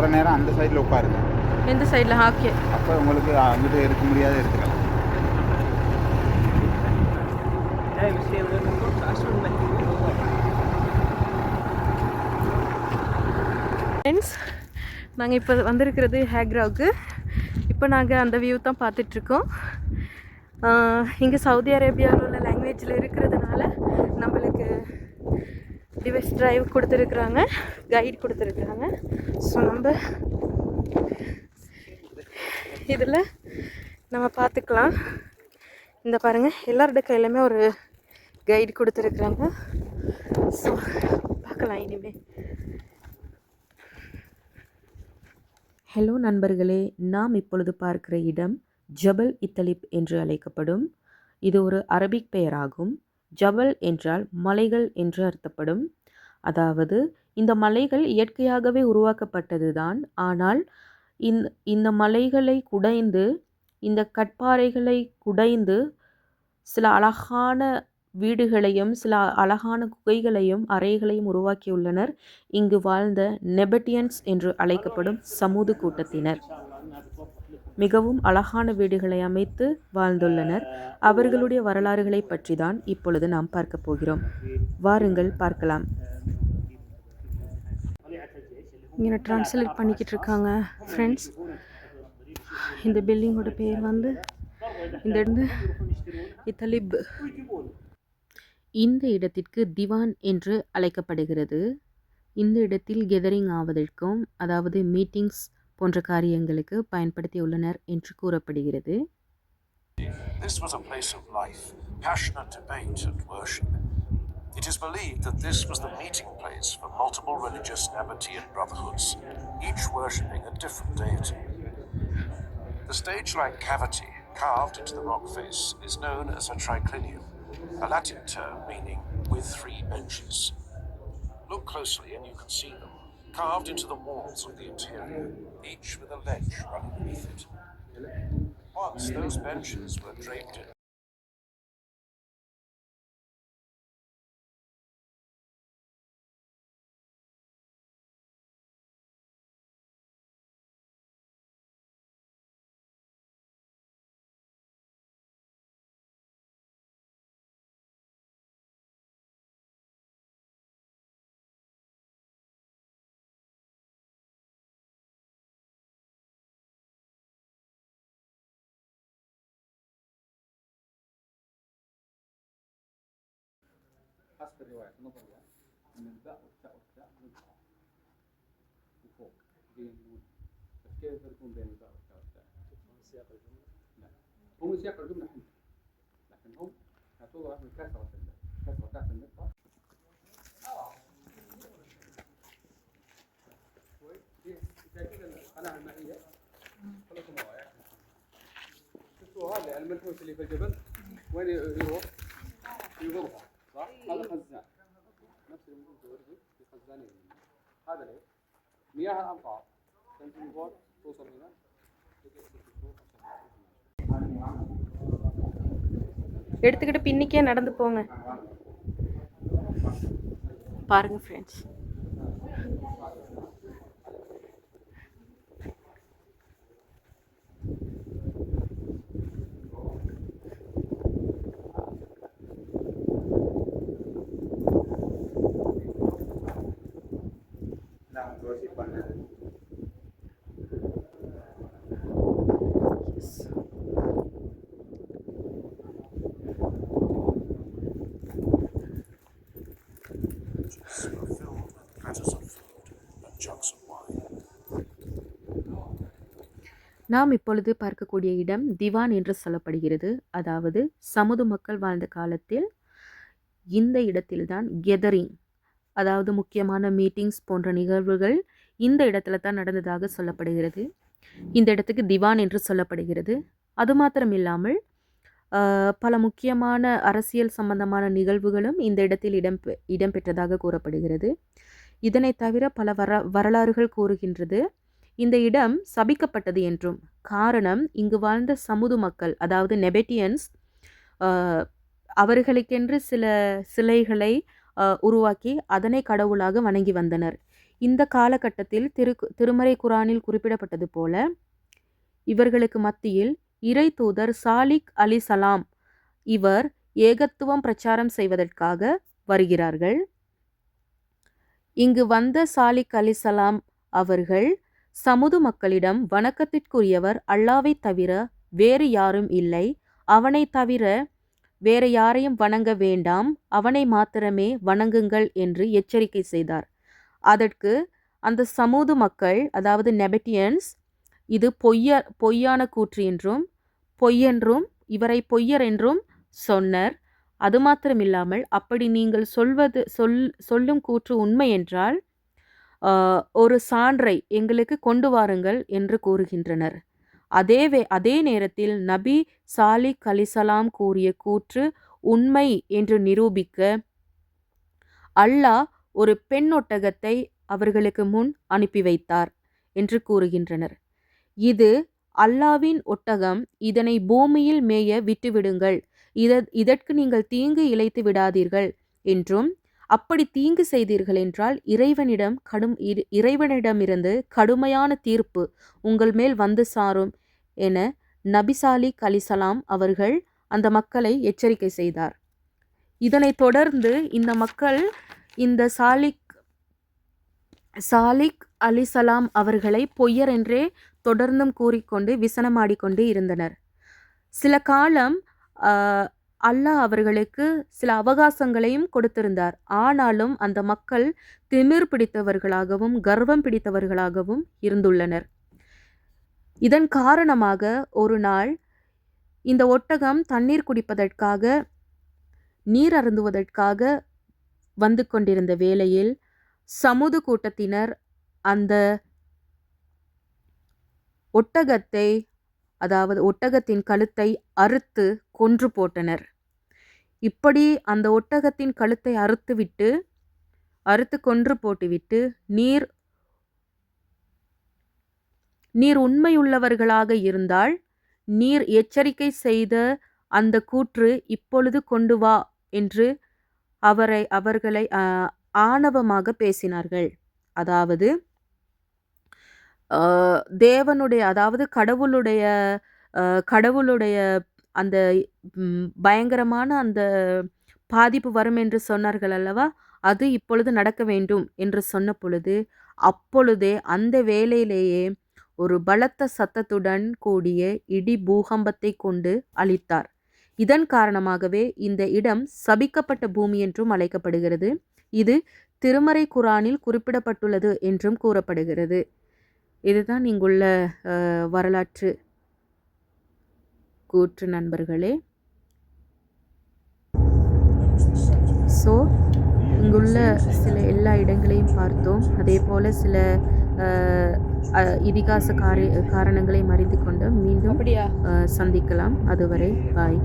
போகிற நேரம் அந்த சைடில் உட்காருங்க. எந்த சைடில்? ஓகே. அப்போ உங்களுக்கு அங்கிட்டு இருக்க முடியாத எடுத்துக்கலாம். ஃப்ரெண்ட்ஸ், நாங்கள் இப்போ வந்திருக்கிறது ஹேக்ராவுக்கு. இப்போ நாங்கள் அந்த வியூ தான் பார்த்துட்ருக்கோம். இங்கே சவுதி அரேபியாவில் உள்ள லாங்குவேஜில் இருக்கிறதுனால நம்மளுக்கு டிவைஸ் டிரைவ் கொடுத்துருக்குறாங்க, கைடு கொடுத்துருக்குறாங்க. ஸோ நம்ம இதில் நம்ம பார்த்துக்கலாம். இந்த பாருங்கள், எல்லாரோட கையிலுமே ஒரு கைடு கொடுத்துருக்குறாங்க. ஸோ பார்க்கலாம் இனிமேல். ஹலோ நண்பர்களே, நாம் இப்பொழுது பார்க்கிற இடம் ஜபல் இத்தலிப் என்று அழைக்கப்படும். இது ஒரு அரபிக் பெயராகும். ஜபல் என்றால் மலைகள் என்று அர்த்தப்படும். அதாவது இந்த மலைகள் இயற்கையாகவே உருவாக்கப்பட்டது தான். ஆனால் இந்த மலைகளை குடைந்து, இந்த கற்பாறைகளை குடைந்து சில அழகான வீடுகளையும் சில அழகான குகைகளையும் அறைகளையும் உருவாக்கியுள்ளனர் இங்கு வாழ்ந்த நெபட்டியன்ஸ் என்று அழைக்கப்படும் சமூக கூட்டத்தினர். மிகவும் அழகான வீடுகளை அமைத்து வாழ்ந்துள்ளனர். அவர்களுடைய வரலாறுகளை பற்றி தான் இப்பொழுது நாம் பார்க்க போகிறோம். வாருங்கள் பார்க்கலாம். இங்கே ட்ரான்ஸ்லேட் பண்ணிக்கிட்டு இருக்காங்க ஃப்ரெண்ட்ஸ். இந்த பில்டிங்கோட பேர் வந்து இந்த இத்தலிப். இந்த இடத்திற்கு திவான் என்று அழைக்கப்படுகிறது. இந்த இடத்தில் கெதரிங் ஆவதற்கும், அதாவது மீட்டிங்ஸ் போன்ற காரியங்களுக்கு பயன்படுத்தியுள்ளனர் என்று கூறப்படுகிறது. This was a place of life, passionate debate and worship. It is believed that this was the meeting place for multiple religious Nabatean brotherhoods, each worshipping a different deity. The stage-like cavity carved into the rock face is known as a triclinium, a Latin term meaning with 3 benches. Look closely and you can see them, carved into the walls of the interior, each with a ledge running beneath it. Once those benches were draped in حسب الروايات النظرية أن الباء والتاء والتاء ينطقان وفوق زي النون، بس كيف يفرقون بين الباء والتاء والتاء؟ من سياق الجملة؟ لا، هو من سياق الجملة حلو، لكن هم توضح من كثرة تحت النقطة. شايفين القناة المائية؟ خليكم معايا. شفتوا هذا المنحوس اللي في الجبل وين يروح؟ يضربها. صح؟ هذا خزان. نفس اللي ممكن تورده في خزانين. هذا ليه؟ مياه الأمطار تنزل من فوق توصل هنا. எடுத்துக்கிட்டு பின்னிக்கே நடந்து போங்க. பாருங்க friends. were filled with platters of food and jugs of wine. நாம் இப்பொழுது பார்க்கக்கூடிய இடம் திவான் என்று சொல்லப்படுகிறது. அதாவது சமுது மக்கள் வாழ்ந்த காலத்தில் இந்த இடத்தில்தான் கெதரிங், அதாவது முக்கியமான மீட்டிங்ஸ் போன்ற நிகழ்வுகள் இந்த இடத்துல தான் நடந்ததாக சொல்லப்படுகிறது. இந்த இடத்துக்கு திவான் என்று சொல்லப்படுகிறது. அது மாத்திரம் இல்லாமல் பல முக்கியமான அரசியல் சம்பந்தமான நிகழ்வுகளும் இந்த இடத்தில் இடம்பெற்றதாக கூறப்படுகிறது. இதனை தவிர பல வரலாறுகள் கூறுகின்றது இந்த இடம் சபிக்கப்பட்டது என்றும். காரணம், இங்கு வாழ்ந்த சமுது மக்கள், அதாவது நெபட்டியன்ஸ், அவர்களுக்கென்று சில சிலைகளை உருவாக்கி அதனை கடவுளாக வணங்கி வந்தனர். இந்த காலகட்டத்தில் திருமறை குரானில் குறிப்பிடப்பட்டது போல இவர்களுக்கு மத்தியில் இறை தூதர் சாலிக் அலிசலாம் இவர் ஏகத்துவம் பிரச்சாரம் செய்வதற்காக வருகிறார்கள். இங்கு வந்த சாலிக் அலிசலாம் அவர்கள் சமுது மக்களிடம் வணக்கத்திற்குரியவர் அல்லாவை தவிர வேறு யாரும் இல்லை, அவனை தவிர வேற யாரையும் வணங்க வேண்டாம், அவனை மாத்திரமே வணங்குங்கள் என்று எச்சரிக்கை செய்தார். அதற்கு அந்த சமூது மக்கள், அதாவது நெபட்டியன்ஸ், இது பொய்யான கூற்று என்றும் பொய்யென்றும் இவரை பொய்யர் என்றும் சொன்னார். அது மாத்திரமில்லாமல் அப்படி நீங்கள் சொல்லும் கூற்று உண்மை என்றால் ஒரு சான்றை எங்களுக்கு கொண்டு வாருங்கள் என்று கூறுகின்றனர். அதே நேரத்தில் நபி சாலிக் அலிசலாம் கூறிய கூற்று உண்மை என்று நிரூபிக்க அல்லாஹ் ஒரு பெண் ஒட்டகத்தை அவர்களுக்கு முன் அனுப்பி வைத்தார் என்று கூறுகின்றனர். இது அல்லாவின் ஒட்டகம், இதனை பூமியில் மேய விட்டுவிடுங்கள், இதற்கு நீங்கள் தீங்கு இழைத்து விடாதீர்கள் என்றும், அப்படி தீங்கு செய்தீர்கள் என்றால் இறைவனிடமிருந்து கடுமையான தீர்ப்பு உங்கள் மேல் வந்து சாரும் என நபி சாலிக் அலிசலாம் அவர்கள் அந்த மக்களை எச்சரிக்கை செய்தார். இதனைத் தொடர்ந்து இந்த மக்கள் இந்த சாலிக் அலிசலாம் அவர்களை பொய்யர் என்றே தொடர்ந்தும் கூறிக்கொண்டு விசனமாடிக்கொண்டு இருந்தனர். சில காலம் அல்லாஹ் அவர்களுக்கு சில அவகாசங்களையும் கொடுத்திருந்தார். ஆனாலும் அந்த மக்கள் திமிர் பிடித்தவர்களாகவும் கர்வம் பிடித்தவர்களாகவும் இருந்துள்ளனர். இதன் காரணமாக ஒரு நாள் இந்த ஒட்டகம் தண்ணீர் குடிப்பதற்காக, நீர் அருந்துவதற்காக வந்து கொண்டிருந்த வேளையில் சமுது கூட்டத்தினர் அந்த ஒட்டகத்தை, அதாவது ஒட்டகத்தின் கழுத்தை அறுத்து கொன்று போட்டனர். இப்படி அந்த ஒட்டகத்தின் கழுத்தை அறுத்து கொன்று போட்டுவிட்டு நீர் உண்மையுள்ளவர்களாக இருந்தால் நீர் எச்சரிக்கை செய்த அந்த கூற்று இப்பொழுது கொண்டு வா என்று அவர்களை ஆணவமாக பேசினார்கள். அதாவது தேவனுடைய, அதாவது கடவுளுடைய அந்த பயங்கரமான அந்த பாதிப்பு வரும் என்று சொன்னார்கள் அல்லவா, அது இப்பொழுது நடக்க வேண்டும் என்று சொன்ன பொழுது அப்பொழுதே அந்த வேளையிலேயே ஒரு பலத்த சத்தத்துடன் கூடிய இடி பூகம்பத்தை கொண்டு அழித்தார். இதன் காரணமாகவே இந்த இடம் சபிக்கப்பட்ட பூமி என்றும் அழைக்கப்படுகிறது. இது திருமறை குரானில் குறிப்பிடப்பட்டுள்ளது என்றும் கூறப்படுகிறது. இதுதான் இங்குள்ள வரலாற்று கூற்று நண்பர்களே. ஸோ இங்குள்ள சில எல்லா இடங்களையும் பார்த்தோம். அதே போல் சில இதிகாச காரணங்களை அறிந்து கொண்டு மீண்டும் சந்திக்கலாம். அதுவரை பாய்.